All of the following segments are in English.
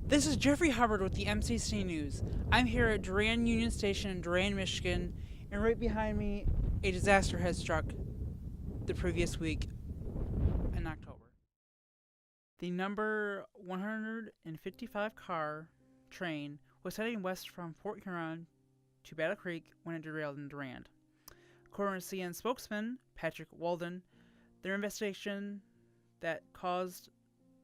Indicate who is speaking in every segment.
Speaker 1: This is Jeffrey Hubbard with the MCC News. I'm here at Durand Union Station in Durand, Michigan, and right behind me, a disaster has struck the previous week in October. The number 155 car train was heading west from Fort Huron to Battle Creek when it derailed in Durand. According to CN spokesman Patrick Walden, their investigation that caused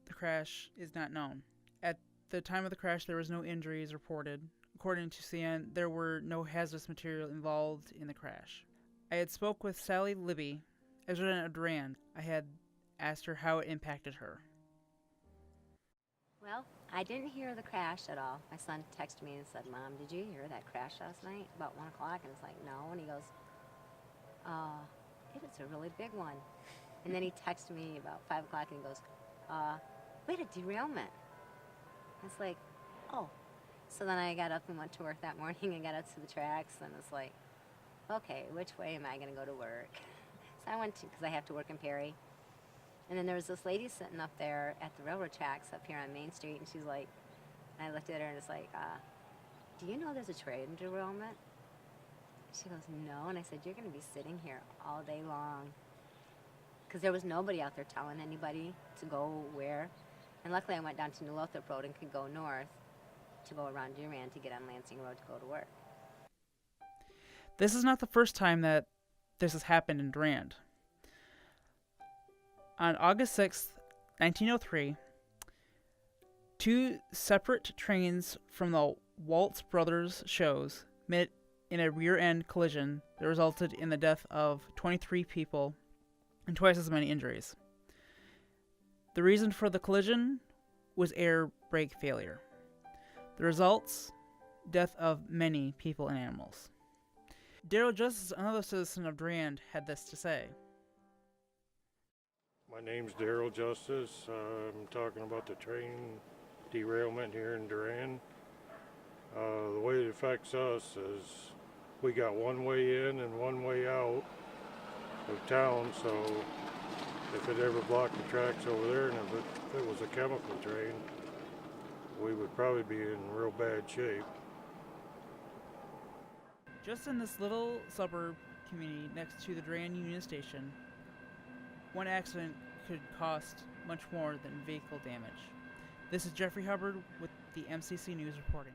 Speaker 1: the crash is not known. At the time of the crash, there was no injuries reported. According to CN, there were no hazardous material involved in the crash. I had spoke with Sally Libby, a resident of Durand. I had asked her how it impacted her.
Speaker 2: Well, I didn't hear the crash at all. My son texted me and said, "Mom, did you hear that crash last night about 1 o'clock?" And it's like, "No." And he goes, "It is a really big one." And then he texted me about 5 o'clock and he goes, "We had a derailment." It's like, oh. So then I got up and went to work that morning and got out to the tracks, and it's like, okay, which way am I going to go to work? So I went to, because I have to work in Perry. And then there was this lady sitting up there at the railroad tracks up here on Main Street, and she's like, and I looked at her and it's like, "Do you know there's a train derailment?" She goes, "No." And I said, "You're going to be sitting here all day long." Because there was nobody out there telling anybody to go where. And luckily I went down to New Lothrop Road and could go north to go around Durand to get on Lansing Road to go to work.
Speaker 1: This is not the first time that this has happened in Durand. On August 6th, 1903, two separate trains from the Waltz Brothers shows met in a rear-end collision that resulted in the death of 23 people and twice as many injuries. The reason for the collision was air brake failure. The results, death of many people and animals. Daryl Justice, another citizen of Durand, had this to say.
Speaker 3: My name's Daryl Justice. I'm talking about the train derailment here in Durand. The way it affects us is we got one way in and one way out of town, so if it ever blocked the tracks over there, and if it was a chemical train, we would probably be in real bad shape.
Speaker 1: Just in this little suburb community next to the Durand Union Station, one accident could cost much more than vehicle damage. This is Jeffrey Hubbard with the MCC News reporting.